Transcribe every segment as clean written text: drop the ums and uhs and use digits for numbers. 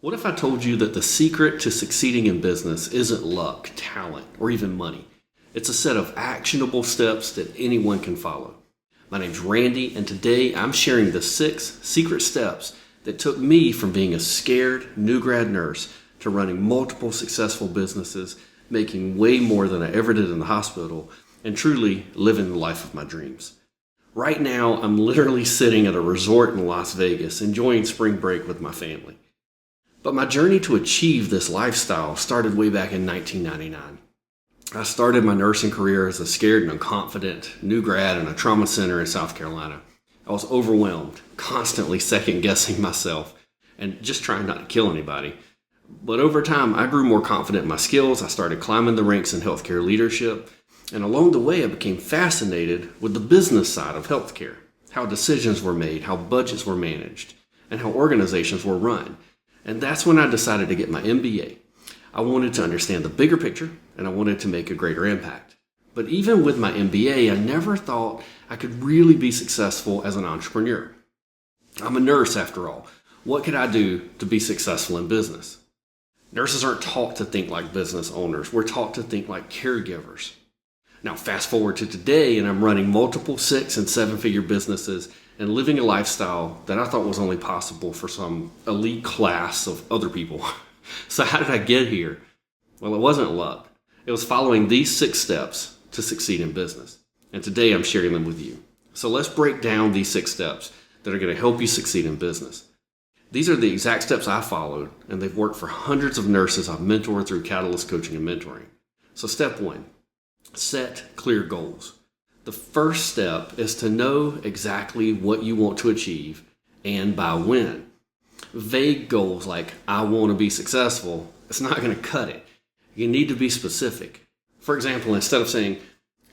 What if I told you that the secret to succeeding in business isn't luck, talent, or even money? It's a set of actionable steps that anyone can follow. My name's Randy, and today I'm sharing the 6 secret steps that took me from being a scared new grad nurse to running multiple successful businesses, making way more than I ever did in the hospital, and truly living the life of my dreams. Right now, I'm literally sitting at a resort in Las Vegas, enjoying spring break with my family. But my journey to achieve this lifestyle started way back in 1999. I started my nursing career as a scared and unconfident new grad in a trauma center in South Carolina. I was overwhelmed, constantly second guessing myself, and just trying not to kill anybody. But over time, I grew more confident in my skills. I started climbing the ranks in healthcare leadership. And along the way, I became fascinated with the business side of healthcare, how decisions were made, how budgets were managed, and how organizations were run. And that's when I decided to get my MBA. I wanted to understand the bigger picture, and I wanted to make a greater impact. But even with my MBA, I never thought I could really be successful as an entrepreneur. I'm a nurse after all. What could I do to be successful in business? Nurses aren't taught to think like business owners. We're taught to think like caregivers. Now, fast forward to today, and I'm running multiple 6- and 7-figure businesses and living a lifestyle that I thought was only possible for some elite class of other people. So how did I get here? Well, it wasn't luck. It was following these 6 steps to succeed in business. And today I'm sharing them with you. So let's break down these 6 steps that are going to help you succeed in business. These are the exact steps I followed, and they've worked for hundreds of nurses I've mentored through Catalyst Coaching and Mentoring. So step 1, set clear goals. The first step is to know exactly what you want to achieve and by when. Vague goals like, I want to be successful, it's not going to cut it. You need to be specific. For example, instead of saying,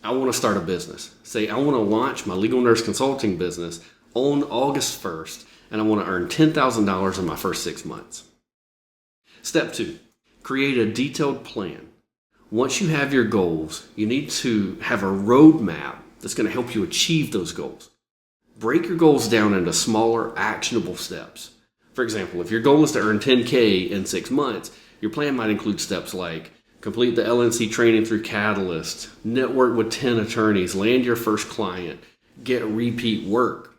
I want to start a business, say, I want to launch my legal nurse consulting business on August 1st, and I want to earn $10,000 in my first 6 months. Step 2, create a detailed plan. Once you have your goals, you need to have a roadmap that's going to help you achieve those goals. Break your goals down into smaller, actionable steps. For example, if your goal is to earn $10K in 6 months, your plan might include steps like complete the LNC training through Catalyst, network with 10 attorneys, land your first client, get repeat work.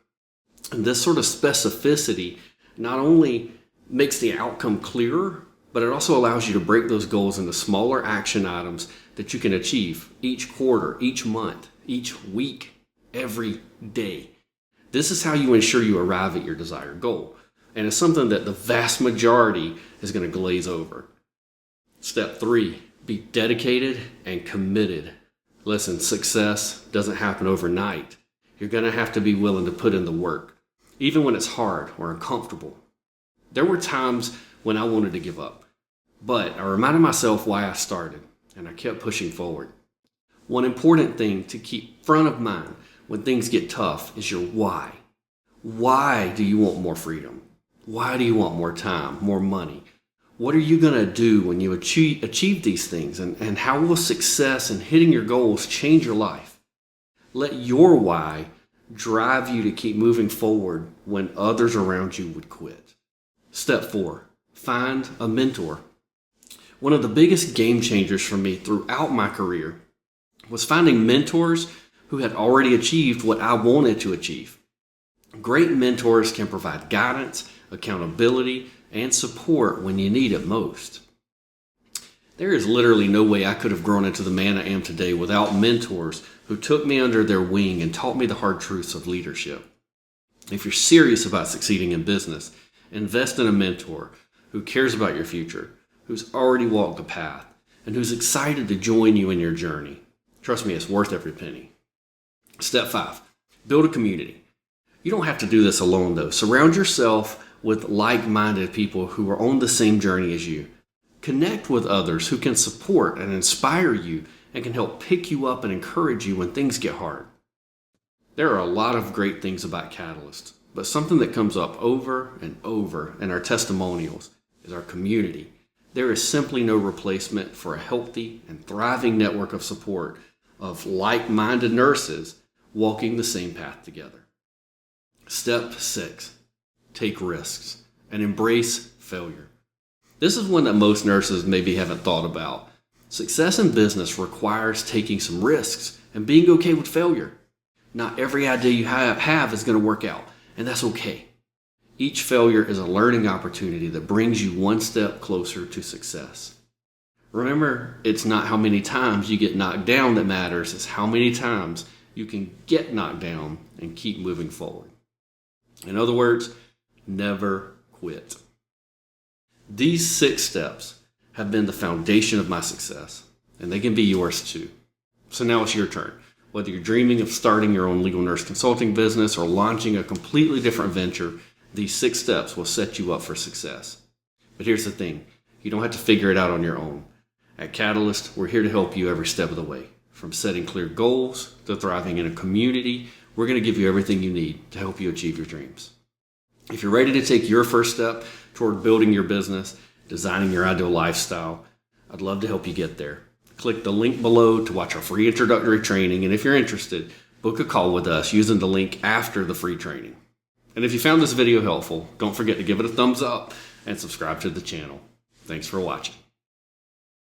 And this sort of specificity not only makes the outcome clearer, but it also allows you to break those goals into smaller action items that you can achieve each quarter, each month, each week, every day. This is how you ensure you arrive at your desired goal. And it's something that the vast majority is going to glaze over. Step 3, be dedicated and committed. Listen, success doesn't happen overnight. You're going to have to be willing to put in the work, even when it's hard or uncomfortable. There were times when I wanted to give up, but I reminded myself why I started, and I kept pushing forward. One important thing to keep front of mind when things get tough is your why. Why do you want more freedom? Why do you want more time, more money? What are you going to do when you achieve these things? And how will success and hitting your goals change your life? Let your why drive you to keep moving forward when others around you would quit. Step 4, find a mentor. One of the biggest game changers for me throughout my career was finding mentors who had already achieved what I wanted to achieve. Great mentors can provide guidance, accountability, and support when you need it most. There is literally no way I could have grown into the man I am today without mentors who took me under their wing and taught me the hard truths of leadership. If you're serious about succeeding in business, invest in a mentor who cares about your future, who's already walked the path, and who's excited to join you in your journey. Trust me, it's worth every penny. Step 5, build a community. You don't have to do this alone though. Surround yourself with like-minded people who are on the same journey as you. Connect with others who can support and inspire you and can help pick you up and encourage you when things get hard. There are a lot of great things about Catalyst, but something that comes up over and over in our testimonials is our community. There is simply no replacement for a healthy and thriving network of support of like-minded nurses walking the same path together. Step 6, take risks and embrace failure. This is one that most nurses maybe haven't thought about. Success in business requires taking some risks and being okay with failure. Not every idea you have is going to work out, and that's okay. Each failure is a learning opportunity that brings you one step closer to success. Remember, it's not how many times you get knocked down that matters, it's how many times you can get knocked down and keep moving forward. In other words, never quit. These 6 steps have been the foundation of my success, and they can be yours too. So now it's your turn. Whether you're dreaming of starting your own legal nurse consulting business or launching a completely different venture, these 6 steps will set you up for success. But here's the thing, you don't have to figure it out on your own. At Catalyst, we're here to help you every step of the way. From setting clear goals to thriving in a community, we're going to give you everything you need to help you achieve your dreams. If you're ready to take your first step toward building your business, designing your ideal lifestyle, I'd love to help you get there. Click the link below to watch our free introductory training, and if you're interested, book a call with us using the link after the free training. And if you found this video helpful, don't forget to give it a thumbs up and subscribe to the channel. Thanks for watching.